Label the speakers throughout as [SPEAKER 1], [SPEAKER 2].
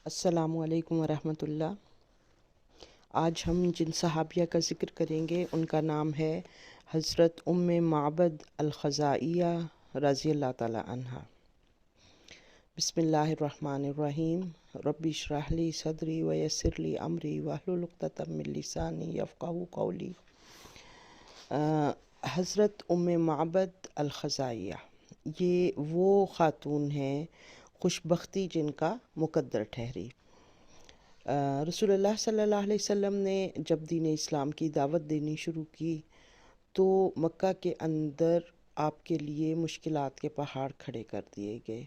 [SPEAKER 1] السلام علیکم ورحمۃ اللہ۔ آج ہم جن صحابیہ کا ذکر کریں گے ان کا نام ہے حضرت معبد الخزائیہ رضی اللہ تعالی عنہا۔ بسم اللہ الرحمن الرحیم۔ رب اشرح لی صدری ویسر لی امری واحلل عقدۃ من لسانی یفقہوا قولی۔ حضرت معبد الخزائیہ یہ وہ خاتون ہیں خوش بختی جن کا مقدر ٹھہری۔ رسول اللہ صلی اللہ علیہ وسلم نے جب دین اسلام کی دعوت دینی شروع کی تو مکہ کے اندر آپ کے لیے مشکلات کے پہاڑ کھڑے کر دیے گئے،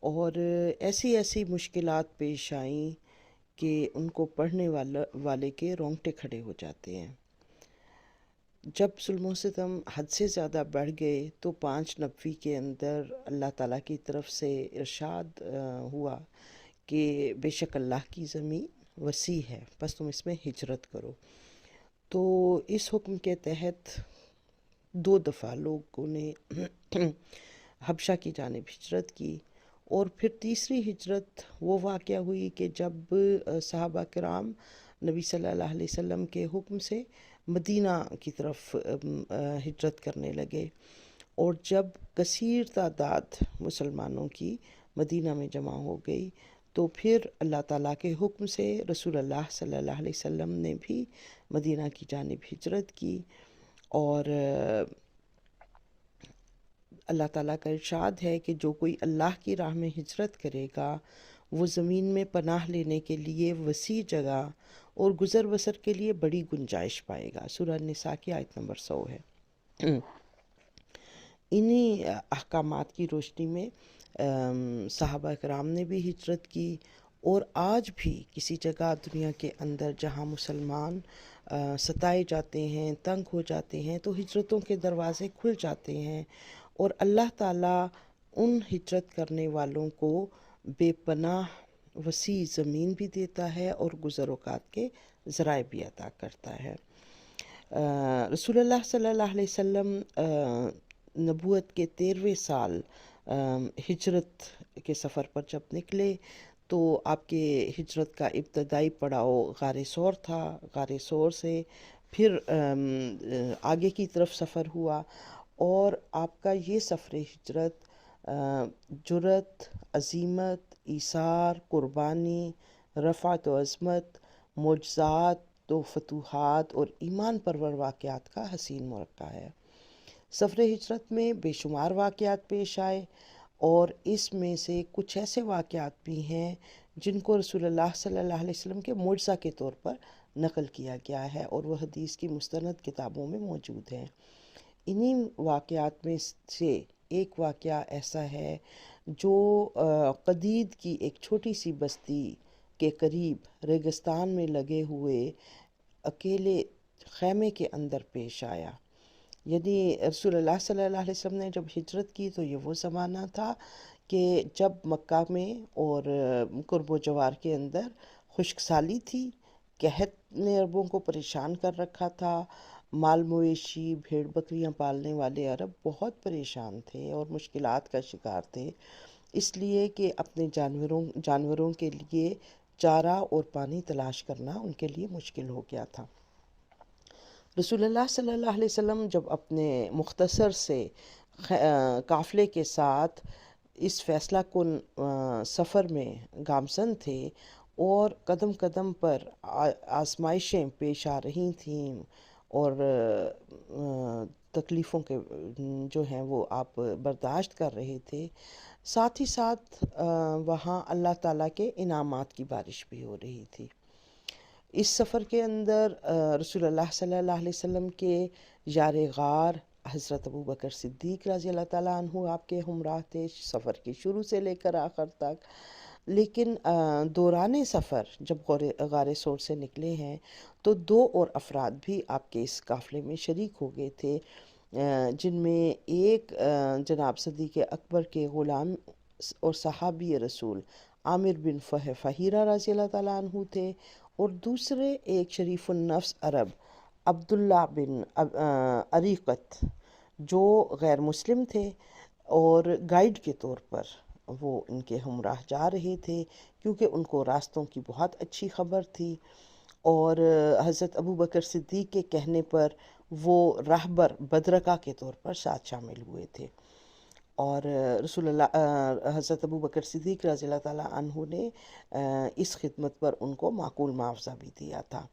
[SPEAKER 1] اور ایسی ایسی مشکلات پیش آئیں کہ ان کو پڑھنے والے کے رونگٹے کھڑے ہو جاتے ہیں۔ جب ظلم و ستم حد سے زیادہ بڑھ گئے تو 5 کے اندر اللہ تعالیٰ کی طرف سے ارشاد ہوا کہ بے شک اللہ کی زمین وسیع ہے، بس تم اس میں ہجرت کرو۔ تو اس حکم کے تحت 2 دفعہ لوگوں نے حبشہ کی جانب ہجرت کی، اور پھر تیسری ہجرت وہ واقعہ ہوئی کہ جب صحابہ کرام نبی صلی اللہ علیہ وسلم کے حکم سے مدینہ کی طرف ہجرت کرنے لگے، اور جب کثیر تعداد مسلمانوں کی مدینہ میں جمع ہو گئی تو پھر اللہ تعالیٰ کے حکم سے رسول اللہ صلی اللہ علیہ وسلم نے بھی مدینہ کی جانب ہجرت کی، اور اللہ تعالیٰ کا ارشاد ہے کہ جو کوئی اللہ کی راہ میں ہجرت کرے گا وہ زمین میں پناہ لینے کے لیے وسیع جگہ اور گزر بسر کے لیے بڑی گنجائش پائے گا۔ سورہ نساء کی آیت نمبر 100 ہے۔ انہی احکامات کی روشنی میں صحابہ کرام نے بھی ہجرت کی، اور آج بھی کسی جگہ دنیا کے اندر جہاں مسلمان ستائے جاتے ہیں، تنگ ہو جاتے ہیں، تو ہجرتوں کے دروازے کھل جاتے ہیں، اور اللہ تعالیٰ ان ہجرت کرنے والوں کو بے پناہ وسیع زمین بھی دیتا ہے اور گزر اوقات کے ذرائع بھی عطا کرتا ہے۔ رسول اللہ صلی اللہ علیہ وسلم نبوت کے 13ویں سال ہجرت کے سفر پر جب نکلے تو آپ کے ہجرت کا ابتدائی پڑاؤ غار ثور تھا۔ غار ثور سے پھر آگے کی طرف سفر ہوا، اور آپ کا یہ سفر ہجرت جرأت، عزیمت، ایثار، قربانی، رفعت و عظمت، معجزات و فتوحات اور ایمان پرور واقعات کا حسین مرقع ہے۔ سفر ہجرت میں بے شمار واقعات پیش آئے، اور اس میں سے کچھ ایسے واقعات بھی ہیں جن کو رسول اللہ صلی اللہ علیہ وسلم کے معجزہ کے طور پر نقل کیا گیا ہے، اور وہ حدیث کی مستند کتابوں میں موجود ہیں۔ انہی واقعات میں سے ایک واقعہ ایسا ہے جو قدید کی ایک چھوٹی سی بستی کے قریب ریگستان میں لگے ہوئے اکیلے خیمے کے اندر پیش آیا۔ یعنی رسول اللہ صلی اللہ علیہ وسلم نے جب ہجرت کی تو یہ وہ زمانہ تھا کہ جب مکہ میں اور قرب و جوار کے اندر خشک سالی تھی، قحط نے عربوں کو پریشان کر رکھا تھا، مال مویشی بھیڑ بکریاں پالنے والے عرب بہت پریشان تھے اور مشکلات کا شکار تھے، اس لیے کہ اپنے جانوروں کے لیے چارہ اور پانی تلاش کرنا ان کے لیے مشکل ہو گیا تھا۔ رسول اللہ صلی اللہ علیہ وسلم جب اپنے مختصر سے قافلے کے ساتھ اس فیصلہ کن سفر میں گامزن تھے، اور قدم قدم پر آزمائشیں پیش آ رہی تھیں اور تکلیفوں کے جو ہیں وہ آپ برداشت کر رہے تھے، ساتھ ہی ساتھ وہاں اللہ تعالیٰ کے انعامات کی بارش بھی ہو رہی تھی۔ اس سفر کے اندر رسول اللہ صلی اللہ علیہ وسلم کے یار غار حضرت ابوبکر صدیق رضی اللہ تعالیٰ عنہ آپ کے ہمراہ تھے سفر کے شروع سے لے کر آخر تک، لیکن دوران سفر جب غار ثور سے نکلے ہیں تو 2 اور افراد بھی آپ کے اس قافلے میں شریک ہو گئے تھے، جن میں ایک جناب صدیق اکبر کے غلام اور صحابی رسول عامر بن فہیرہ رضی اللہ تعالیٰ عنہ تھے، اور دوسرے ایک شریف النفس عرب عبداللہ بن عریقت جو غیر مسلم تھے اور گائیڈ کے طور پر وہ ان کے ہمراہ جا رہے تھے، کیونکہ ان کو راستوں کی بہت اچھی خبر تھی، اور حضرت ابو بکر صدیق کے کہنے پر وہ راہبر بدرگہ کے طور پر ساتھ شامل ہوئے تھے، اور رسول اللہ حضرت ابو بکر صدیق رضی اللہ تعالیٰ عنہ نے اس خدمت پر ان کو معقول معاوضہ بھی دیا تھا۔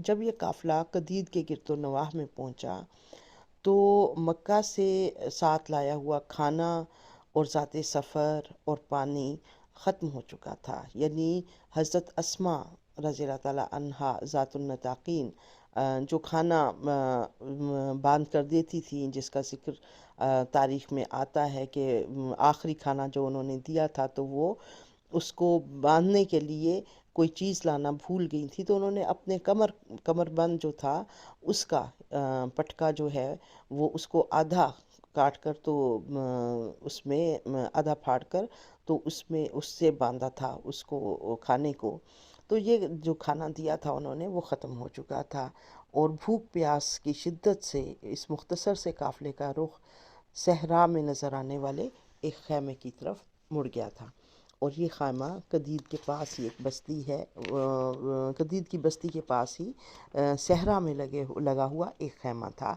[SPEAKER 1] جب یہ قافلہ قدید کے گرد و نواح میں پہنچا تو مکہ سے ساتھ لایا ہوا کھانا اور ذات سفر اور پانی ختم ہو چکا تھا، یعنی حضرت اسما رضی اللہ تعالیٰ عنہا ذات النطاقین جو کھانا باندھ کر دیتی تھی، جس کا ذکر تاریخ میں آتا ہے کہ آخری کھانا جو انہوں نے دیا تھا تو وہ اس کو باندھنے کے لیے کوئی چیز لانا بھول گئی تھی، تو انہوں نے اپنے کمر بند جو تھا اس کا پٹکا جو ہے وہ اس کو آدھا کاٹ کر تو اس میں آدھا پھاڑ کر تو اس سے باندھا تھا اس کو کھانے کو، تو یہ جو کھانا دیا تھا انہوں نے وہ ختم ہو چکا تھا، اور بھوک پیاس کی شدت سے اس مختصر سے قافلے کا رخ صحرا میں نظر آنے والے ایک خیمے کی طرف مڑ گیا تھا، اور یہ خیمہ قدید کے پاس ہی ایک بستی ہے، قدید کی بستی کے پاس ہی صحرا میں لگا ہوا ایک خیمہ تھا،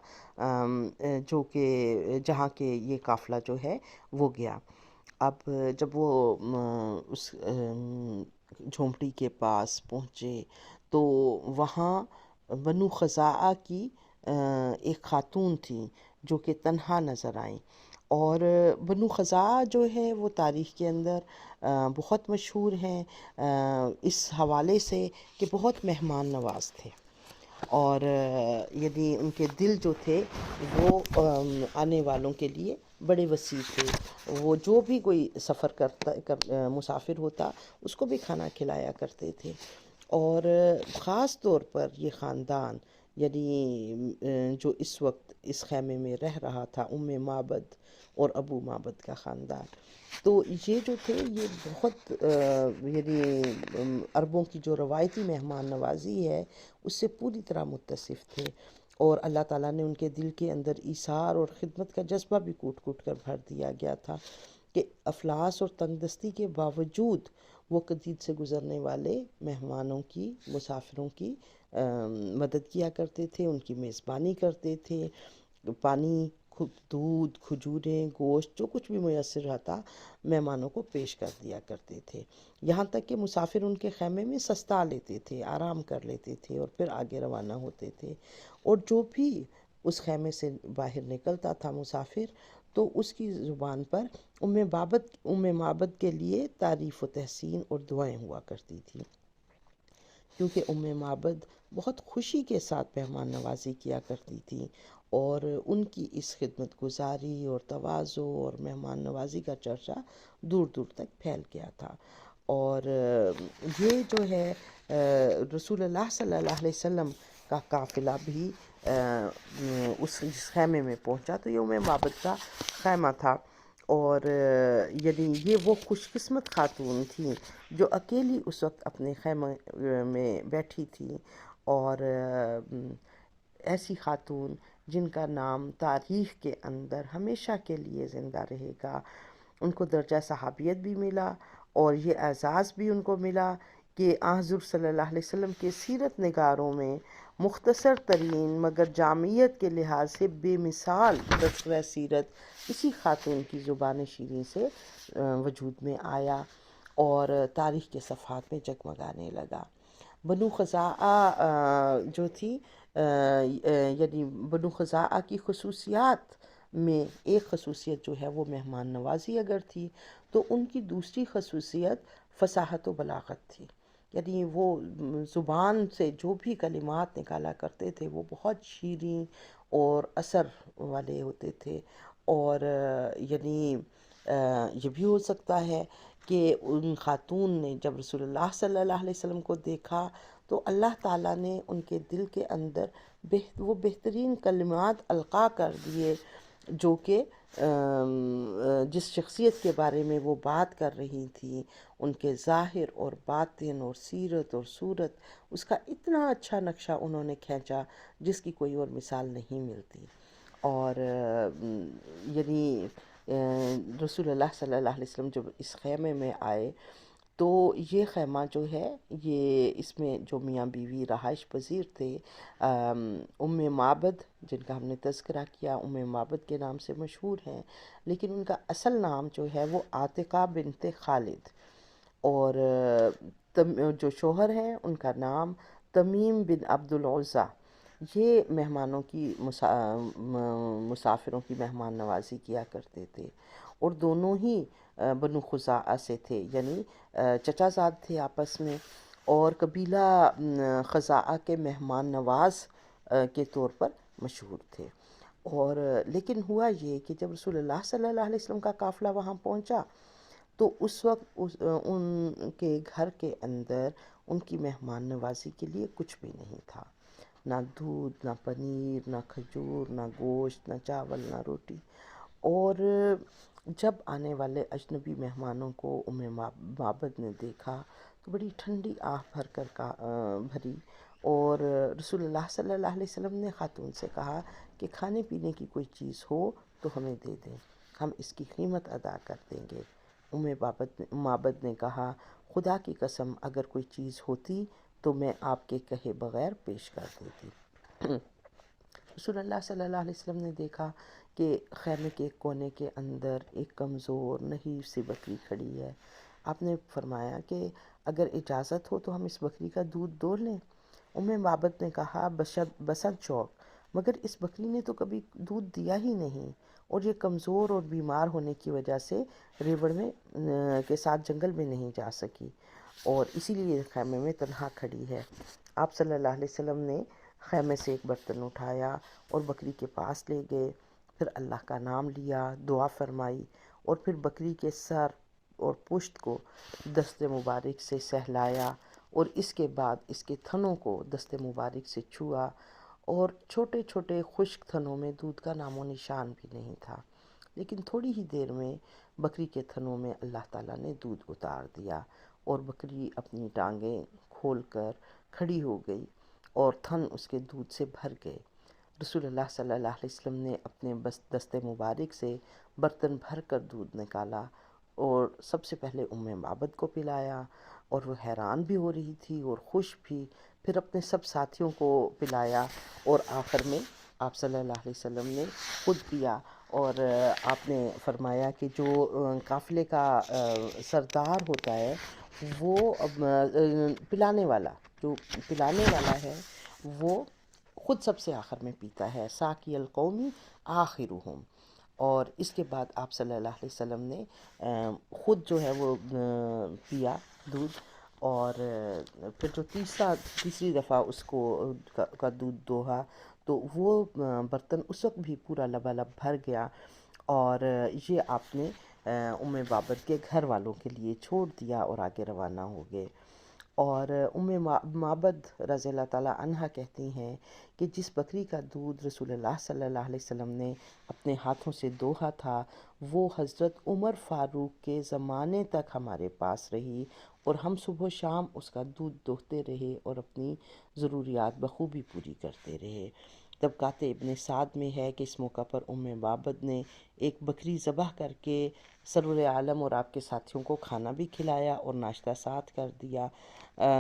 [SPEAKER 1] جو کہ جہاں کے یہ قافلہ جو ہے وہ گیا۔ اب جب وہ اس جھونپڑی کے پاس پہنچے تو وہاں بنو خزاعہ کی ایک خاتون تھی جو کہ تنہا نظر آئیں، اور بنو خزاعہ جو ہے وہ تاریخ کے اندر بہت مشہور ہیں اس حوالے سے کہ بہت مہمان نواز تھے، اور یعنی ان کے دل جو تھے وہ آنے والوں کے لیے بڑے وسیع تھے، وہ جو بھی کوئی سفر مسافر ہوتا اس کو بھی کھانا کھلایا کرتے تھے، اور خاص طور پر یہ خاندان یعنی جو اس وقت اس خیمے میں رہ رہا تھا، ام معبد اور ابو معبد کا خاندان، تو یہ جو تھے یہ بہت یعنی عربوں کی جو روایتی مہمان نوازی ہے اس سے پوری طرح متصف تھے، اور اللہ تعالیٰ نے ان کے دل کے اندر ایثار اور خدمت کا جذبہ بھی کوٹ کوٹ کر بھر دیا گیا تھا کہ افلاس اور تنگ دستی کے باوجود وہ قدید سے گزرنے والے مہمانوں کی، مسافروں کی مدد کیا کرتے تھے، ان کی میزبانی کرتے تھے، پانی، دودھ، کھجوریں، گوشت، جو کچھ بھی میسر رہتا مہمانوں کو پیش کر دیا کرتے تھے، یہاں تک کہ مسافر ان کے خیمے میں سستا لیتے تھے، آرام کر لیتے تھے اور پھر آگے روانہ ہوتے تھے، اور جو بھی اس خیمے سے باہر نکلتا تھا مسافر تو اس کی زبان پر ام معبد کے لیے تعریف و تحسین اور دعائیں ہوا کرتی تھی، کیونکہ ام معبد بہت خوشی کے ساتھ مہمان نوازی کیا کرتی تھی، اور ان کی اس خدمت گزاری اور تواضع اور مہمان نوازی کا چرچا دور دور تک پھیل گیا تھا، اور یہ جو ہے رسول اللہ صلی اللہ علیہ وسلم کا قافلہ بھی اس خیمے میں پہنچا تو یہ ام معبد کا خیمہ تھا، اور یعنی یہ وہ خوش قسمت خاتون تھیں جو اکیلی اس وقت اپنے خیمے میں بیٹھی تھی، اور ایسی خاتون جن کا نام تاریخ کے اندر ہمیشہ کے لیے زندہ رہے گا، ان کو درجہ صحابیت بھی ملا اور یہ اعزاز بھی ان کو ملا کہ آن حضور صلی اللہ علیہ وسلم کے سیرت نگاروں میں مختصر ترین مگر جامعیت کے لحاظ سے بے مثال تذکرہ سیرت اسی خاتون کی زبان شیریں سے وجود میں آیا اور تاریخ کے صفحات میں جگمگانے لگا۔ بنو خزاعہ جو تھی یعنی بنو خزاعہ کی خصوصیات میں ایک خصوصیت جو ہے وہ مہمان نوازی اگر تھی تو ان کی دوسری خصوصیت فصاحت و بلاغت تھی، یعنی وہ زبان سے جو بھی کلمات نکالا کرتے تھے وہ بہت شیریں اور اثر والے ہوتے تھے، اور یعنی یہ بھی ہو سکتا ہے کہ ان خاتون نے جب رسول اللہ صلی اللہ علیہ وسلم کو دیکھا تو اللہ تعالیٰ نے ان کے دل کے اندر وہ بہترین کلمات القاء کر دیے جو کہ جس شخصیت کے بارے میں وہ بات کر رہی تھی ان کے ظاہر اور باطن اور سیرت اور صورت، اس کا اتنا اچھا نقشہ انہوں نے کھینچا جس کی کوئی اور مثال نہیں ملتی، اور یعنی رسول اللہ صلی اللہ علیہ وسلم جب اس خیمے میں آئے تو یہ خیمہ جو ہے یہ اس میں جو میاں بیوی رہائش پذیر تھے، ام معبد جن کا ہم نے تذکرہ کیا ام معبد کے نام سے مشہور ہیں، لیکن ان کا اصل نام جو ہے وہ عاتقہ بنت خالد، اور جو شوہر ہیں ان کا نام تمیم بن عبد العزیٰ۔ یہ مہمانوں کی مسافروں کی مہمان نوازی کیا کرتے تھے، اور دونوں ہی بنو خزاعہ سے تھے، یعنی چچا زاد تھے آپس میں، اور قبیلہ خزاعہ کے مہمان نواز کے طور پر مشہور تھے۔ اور لیکن ہوا یہ کہ جب رسول اللہ صلی اللہ علیہ وسلم کا قافلہ وہاں پہنچا تو اس وقت ان کے گھر کے اندر ان کی مہمان نوازی کے لیے کچھ بھی نہیں تھا، نہ دودھ، نہ پنیر، نہ کھجور، نہ گوشت، نہ چاول، نہ روٹی۔ اور جب آنے والے اجنبی مہمانوں کو ام معبد نے دیکھا تو بڑی ٹھنڈی آہ بھری، اور رسول اللہ صلی اللہ علیہ وسلم نے خاتون سے کہا کہ کھانے پینے کی کوئی چیز ہو تو ہمیں دے دیں، ہم اس کی قیمت ادا کر دیں گے۔ ام معبد نے کہا خدا کی قسم اگر کوئی چیز ہوتی تو میں آپ کے کہے بغیر پیش کر دیتی۔ رسول اللہ صلی اللہ علیہ وسلم نے دیکھا کہ خیمے کے ایک کونے کے اندر ایک کمزور نحیف سی بکری کھڑی ہے۔ آپ نے فرمایا کہ اگر اجازت ہو تو ہم اس بکری کا دودھ دو لیں۔ ام معبد نے کہا بسد شوق، مگر اس بکری نے تو کبھی دودھ دیا ہی نہیں، اور یہ کمزور اور بیمار ہونے کی وجہ سے ریوڑ میں کے ساتھ جنگل میں نہیں جا سکی، اور اسی لیے خیمے میں تنہا کھڑی ہے۔ آپ صلی اللہ علیہ وسلم نے خیمے سے ایک برتن اٹھایا اور بکری کے پاس لے گئے، پھر اللہ کا نام لیا، دعا فرمائی، اور پھر بکری کے سر اور پشت کو دست مبارک سے سہلایا، اور اس کے بعد اس کے تھنوں کو دست مبارک سے چھوا، اور چھوٹے چھوٹے خشک تھنوں میں دودھ کا نام و نشان بھی نہیں تھا، لیکن تھوڑی ہی دیر میں بکری کے تھنوں میں اللہ تعالیٰ نے دودھ اتار دیا، اور بکری اپنی ٹانگیں کھول کر کھڑی ہو گئی اور تھن اس کے دودھ سے بھر گئے۔ رسول اللہ صلی اللہ علیہ وسلم نے اپنے دست مبارک سے برتن بھر کر دودھ نکالا اور سب سے پہلے ام معبد کو پلایا، اور وہ حیران بھی ہو رہی تھی اور خوش بھی، پھر اپنے سب ساتھیوں کو پلایا، اور آخر میں آپ صلی اللہ علیہ وسلم نے خود پیا، اور آپ نے فرمایا کہ جو قافلے کا سردار ہوتا ہے وہ پلانے والا جو پلانے والا ہے وہ خود سب سے آخر میں پیتا ہے، ساقی القومی آخرہم۔ اور اس کے بعد آپ صلی اللہ علیہ وسلم نے خود جو ہے وہ پیا دودھ، اور پھر جو تیسری دفعہ اس کو کا دودھ دوہا تو وہ برتن اس وقت بھی پورا لبالب بھر گیا، اور یہ آپ نے ام معبد کے گھر والوں کے لیے چھوڑ دیا اور آگے روانہ ہو گئے۔ اور ام معبد رضی اللہ تعالیٰ عنہا کہتی ہیں کہ جس بکری کا دودھ رسول اللہ صلی اللہ علیہ وسلم نے اپنے ہاتھوں سے دوہا تھا وہ حضرت عمر فاروق کے زمانے تک ہمارے پاس رہی، اور ہم صبح و شام اس کا دودھ دوہتے رہے اور اپنی ضروریات بخوبی پوری کرتے رہے۔ طبقات ابن سعد میں ہے کہ اس موقع پر ام معبد نے ایک بکری ذبح کر کے سرور عالم اور آپ کے ساتھیوں کو کھانا بھی کھلایا اور ناشتہ ساتھ کر دیا،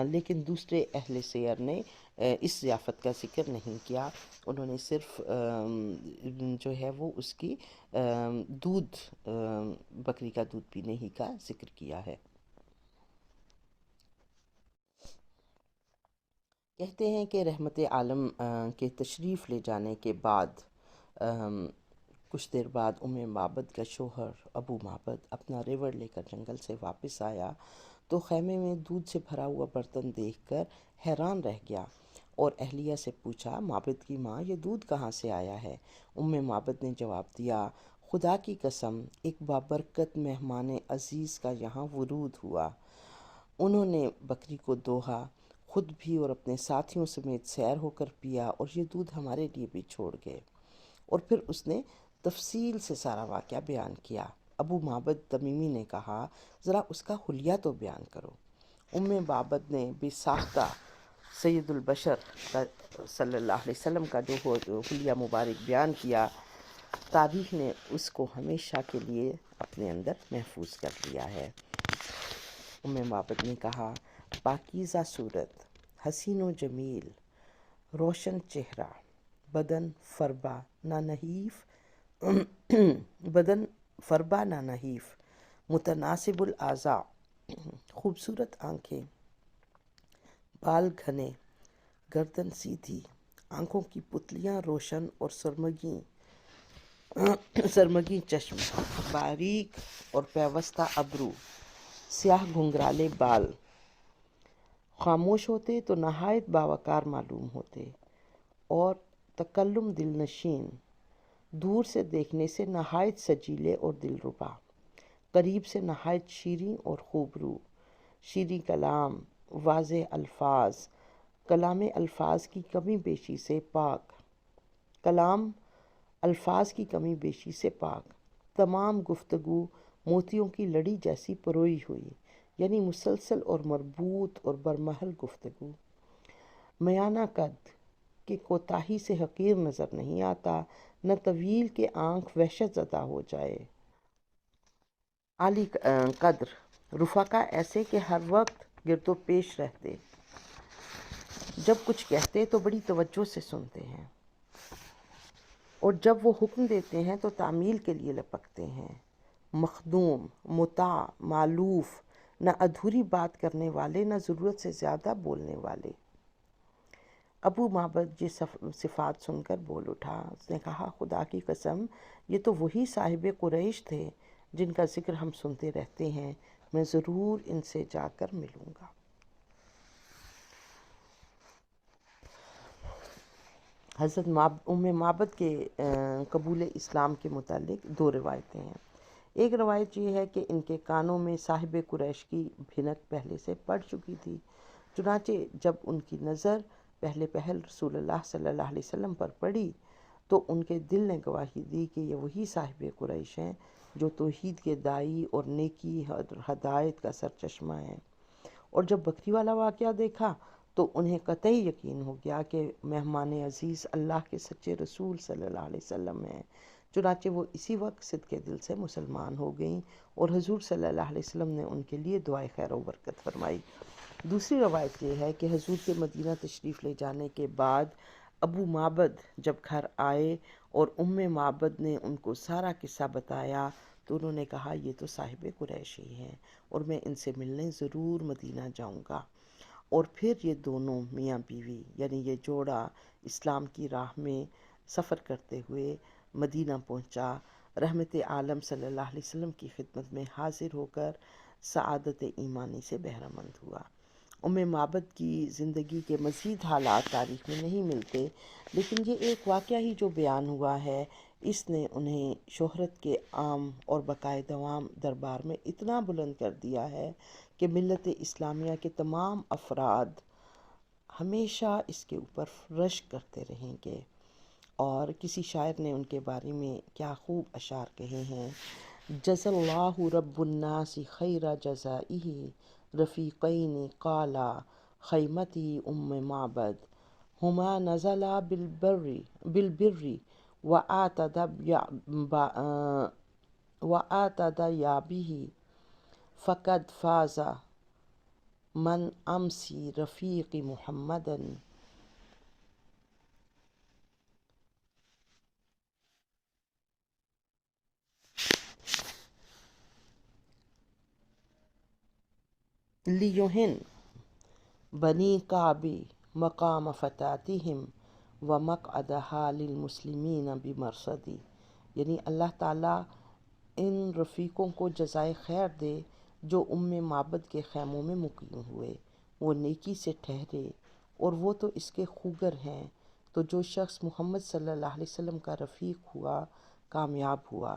[SPEAKER 1] لیکن دوسرے اہل سیر نے اس ضیافت کا ذکر نہیں کیا، انہوں نے صرف جو ہے وہ اس کی بکری کا دودھ پینے ہی کا ذکر کیا ہے۔ کہتے ہیں کہ رحمت عالم کے تشریف لے جانے کے بعد کچھ دیر بعد ام معبد کا شوہر ابو معبد اپنا ریوڑ لے کر جنگل سے واپس آیا تو خیمے میں دودھ سے بھرا ہوا برتن دیکھ کر حیران رہ گیا، اور اہلیہ سے پوچھا معبد کی ماں یہ دودھ کہاں سے آیا ہے؟ ام معبد نے جواب دیا خدا کی قسم ایک بابرکت مہمان عزیز کا یہاں ورود ہوا، انہوں نے بکری کو دوہا، خود بھی اور اپنے ساتھیوں سمیت سیر ہو کر پیا، اور یہ دودھ ہمارے لیے بھی چھوڑ گئے۔ اور پھر اس نے تفصیل سے سارا واقعہ بیان کیا۔ ابو معبد تمیمی نے کہا ذرا اس کا حلیہ تو بیان کرو۔ ام معبد نے بے ساختہ سید البشر صلی اللہ علیہ وسلم کا جو حلیہ مبارک بیان کیا، تاریخ نے اس کو ہمیشہ کے لیے اپنے اندر محفوظ کر لیا ہے۔ ام معبد نے کہا، پاکیزہ صورت، حسین و جمیل، روشن چہرہ، بدن فربا نہ نحیف بدن فربا نہ نحیف، متناسب الاعضاء، خوبصورت آنکھیں، بال گھنے، گردن سیدھی، آنکھوں کی پتلیاں روشن اور سرمگی چشم، باریک اور پیوستہ ابرو، سیاہ گھنگرالے بال، خاموش ہوتے تو نہایت باوقار معلوم ہوتے اور تکلم دل نشین، دور سے دیکھنے سے نہایت سجیلے اور دلربا، قریب سے نہایت شیریں اور خوبرو، شیریں کلام، واضح الفاظ، کلام الفاظ کی کمی بیشی سے پاک، کلام الفاظ کی کمی بیشی سے پاک، تمام گفتگو موتیوں کی لڑی جیسی پروئی ہوئی، یعنی مسلسل اور مربوط اور برمحل گفتگو، میانہ قد کہ کوتاہی سے حقیر نظر نہیں آتا، نہ طویل کہ آنکھ وحشت زدہ ہو جائے، عالی قدر، رفقا ایسے کہ ہر وقت گرد و پیش رہتے، جب کچھ کہتے تو بڑی توجہ سے سنتے ہیں، اور جب وہ حکم دیتے ہیں تو تعمیل کے لیے لپکتے ہیں، مخدوم، مطاع، مالوف، نہ ادھوری بات کرنے والے نہ ضرورت سے زیادہ بولنے والے۔ ابو معبد یہ صفات سن کر بول اٹھا، اس نے کہا، خدا کی قسم، یہ تو وہی صاحب قریش تھے جن کا ذکر ہم سنتے رہتے ہیں، میں ضرور ان سے جا کر ملوں گا۔ حضرت ام معبد کے قبول اسلام کے متعلق دو روایتیں ہیں۔ ایک روایت یہ ہے کہ ان کے کانوں میں صاحب قریش کی بھنک پہلے سے پڑ چکی تھی، چنانچہ جب ان کی نظر پہلے پہل رسول اللہ صلی اللہ علیہ وسلم پر پڑی تو ان کے دل نے گواہی دی کہ یہ وہی صاحب قریش ہیں جو توحید کے داعی اور نیکی اور ہدایت کا سرچشمہ ہیں، اور جب بکری والا واقعہ دیکھا تو انہیں قطعی یقین ہو گیا کہ مہمان عزیز اللہ کے سچے رسول صلی اللہ علیہ وسلم ہیں، چنانچہ وہ اسی وقت صدقے دل سے مسلمان ہو گئیں اور حضور صلی اللہ علیہ وسلم نے ان کے لیے دعائے خیر و برکت فرمائی۔ دوسری روایت یہ ہے کہ حضور کے مدینہ تشریف لے جانے کے بعد ابو معبد جب گھر آئے اور ام معبد نے ان کو سارا قصہ بتایا تو انہوں نے کہا، یہ تو صاحب قریش ہی ہیں اور میں ان سے ملنے ضرور مدینہ جاؤں گا۔ اور پھر یہ دونوں میاں بیوی یعنی یہ جوڑا اسلام کی راہ میں سفر کرتے ہوئے مدینہ پہنچا، رحمت عالم صلی اللہ علیہ وسلم کی خدمت میں حاضر ہو کر سعادت ایمانی سے بہرہ مند ہوا۔ ام معبد کی زندگی کے مزید حالات تاریخ میں نہیں ملتے، لیکن یہ ایک واقعہ ہی جو بیان ہوا ہے اس نے انہیں شہرت کے عام اور بقائے دوام دربار میں اتنا بلند کر دیا ہے کہ ملت اسلامیہ کے تمام افراد ہمیشہ اس کے اوپر رشک کرتے رہیں گے۔ اور کسی شاعر نے ان کے بارے میں کیا خوب اشعار کہے ہیں، جزا اللہ رب الناس خیر جزائہ رفیقین قالا خیمتی ام معبد ہما نزلا بالبر وآتد یابہ فقد فاز من امسی رفیق محمدا۔ لیہن بنی کعب مقام فتاتہم ومقعدہا للمسلمین بمرصدی، یعنی اللہ تعالیٰ ان رفیقوں کو جزائے خیر دے جو ام معبد کے خیموں میں مقیم ہوئے، وہ نیکی سے ٹھہرے اور وہ تو اس کے خوگر ہیں، تو جو شخص محمد صلی اللہ علیہ وسلم کا رفیق ہوا کامیاب ہوا۔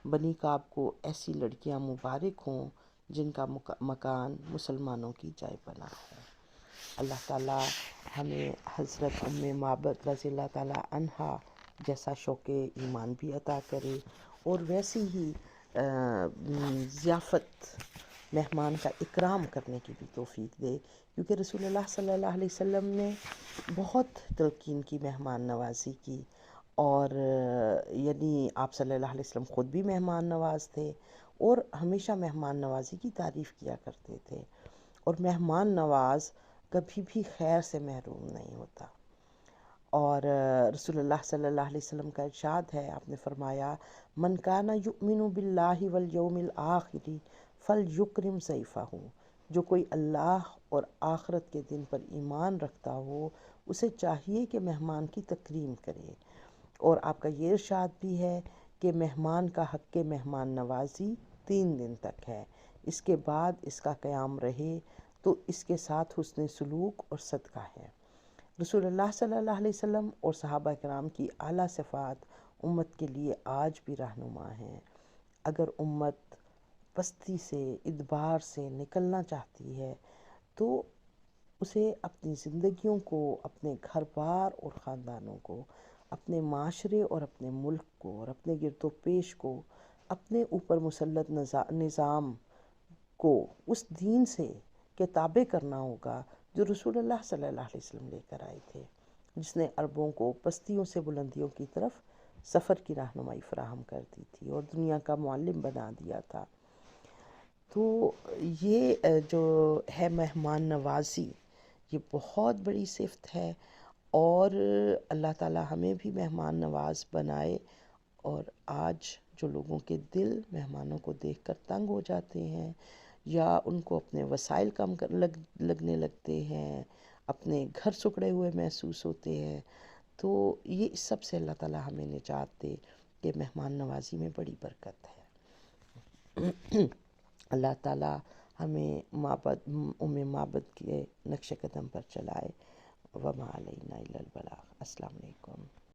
[SPEAKER 1] بنی کعب کو ایسی لڑکیاں مبارک ہوں جن کا مکان مسلمانوں کی جائے پناہ ہے۔ اللہ تعالیٰ ہمیں حضرت ام معبد رضی اللہ تعالیٰ عنہا جیسا شوق ایمان بھی عطا کرے اور ویسی ہی ضیافت مہمان کا اکرام کرنے کی بھی توفیق دے، کیونکہ رسول اللہ صلی اللہ علیہ وسلم نے بہت تلقین کی مہمان نوازی کی، اور یعنی آپ صلی اللہ علیہ وسلم خود بھی مہمان نواز تھے اور ہمیشہ مہمان نوازی کی تعریف کیا کرتے تھے، اور مہمان نواز کبھی بھی خیر سے محروم نہیں ہوتا۔ اور رسول اللہ صلی اللہ علیہ وسلم کا ارشاد ہے، آپ نے فرمایا من کان یؤمن باللہ والیوم الآخر فلیکرم ضیفہ، جو کوئی اللہ اور آخرت کے دن پر ایمان رکھتا ہو اسے چاہیے کہ مہمان کی تکریم کرے۔ اور آپ کا یہ ارشاد بھی ہے کہ مہمان کا حق مہمان نوازی 3 دن تک ہے، اس کے بعد اس کا قیام رہے تو اس کے ساتھ حسن سلوک اور صدقہ ہے۔ رسول اللہ صلی اللہ علیہ وسلم اور صحابہ کرام کی اعلیٰ صفات امت کے لیے آج بھی رہنما ہیں۔ اگر امت پستی سے، ادبار سے نکلنا چاہتی ہے تو اسے اپنی زندگیوں کو، اپنے گھر بار اور خاندانوں کو، اپنے معاشرے اور اپنے ملک کو اور اپنے گرد و پیش کو، اپنے اوپر مسلط نظام کو اس دین سے کے تابع کرنا ہوگا جو رسول اللہ صلی اللہ علیہ وسلم لے کر آئے تھے، جس نے عربوں کو پستیوں سے بلندیوں کی طرف سفر کی رہنمائی فراہم کر دی تھی اور دنیا کا معلم بنا دیا تھا۔ تو یہ جو ہے مہمان نوازی، یہ بہت بڑی صفت ہے، اور اللہ تعالی ہمیں بھی مہمان نواز بنائے۔ اور آج جو لوگوں کے دل مہمانوں کو دیکھ کر تنگ ہو جاتے ہیں، یا ان کو اپنے وسائل کم لگنے لگتے ہیں، اپنے گھر سکڑے ہوئے محسوس ہوتے ہیں، تو یہ اس سب سے اللہ تعالی ہمیں نجات دے کہ مہمان نوازی میں بڑی برکت ہے۔ اللہ تعالی ہمیں معبد کے نقش قدم پر چلائے۔ وما علینا الا البلاغ۔ السلام علیکم۔